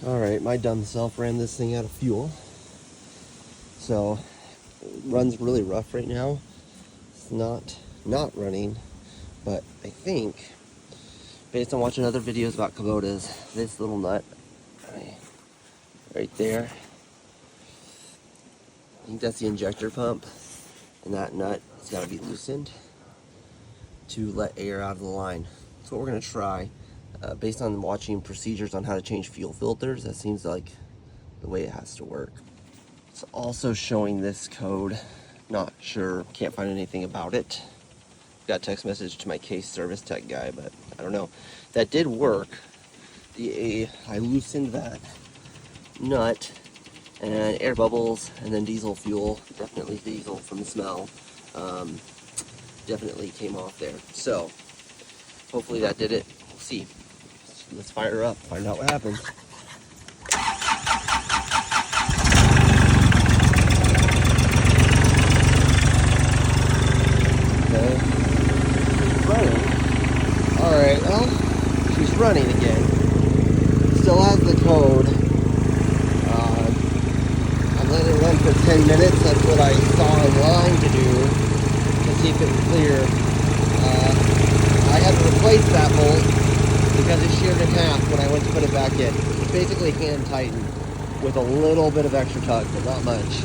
Alright, my dumb self ran this thing out of fuel. So, it runs really rough right now. It's not running, but I think, based on watching other videos about Kubotas, this little nut right there, I think that's the injector pump, and that nut has got to be loosened to let air out of the line. That's what we're going to try. Based on watching procedures on how to change fuel filters, that seems like the way it has to work. It's also showing this code. Not sure, can't find anything about it. Got a text message to my case service tech guy, but I don't know. That did work. I loosened that nut, and air bubbles, and then diesel fuel, definitely diesel from the smell, definitely came off there. So hopefully that did it. We'll see. Let's fire her up, find out what happens. Okay, she's running. Alright, well, she's running again. Still has the code. I'm letting it run for 10 minutes. That's what I saw online to do, to see if it was clear. I had to replace that bolt because it sheared in half when I went to put it back in. It's basically hand tightened with a little bit of extra tug, but not much.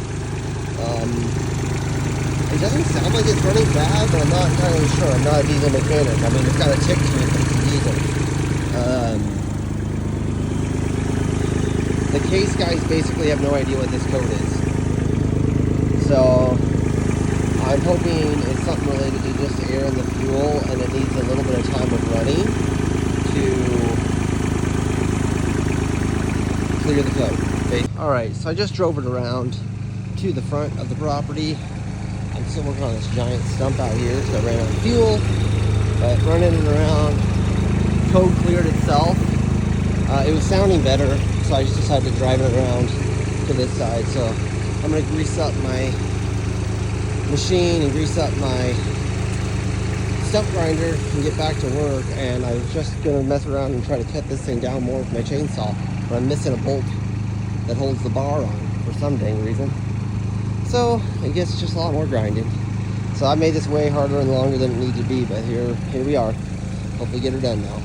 It doesn't sound like it's running bad, but I'm not entirely sure. I'm not a diesel mechanic. I mean, it's got a tick to it, but it's a diesel. The case guys basically have no idea what this code is. So I'm hoping it's something related to just air in the fuel, and it needs a little bit of time of running to clear the code. Okay. Alright, so I just drove it around to the front of the property. I'm still working on this giant stump out here, so I ran out of fuel. But running it around, code cleared itself. It was sounding better, so I just decided to drive it around to this side. So I'm going to grease up my machine and grease up my stump grinder and get back to work. And I was just going to mess around and try to cut this thing down more with my chainsaw, but I'm missing a bolt that holds the bar on for some dang reason. So I guess it's just a lot more grinding. So I made this way harder and longer than it needed to be, but here we are. Hopefully get her done now.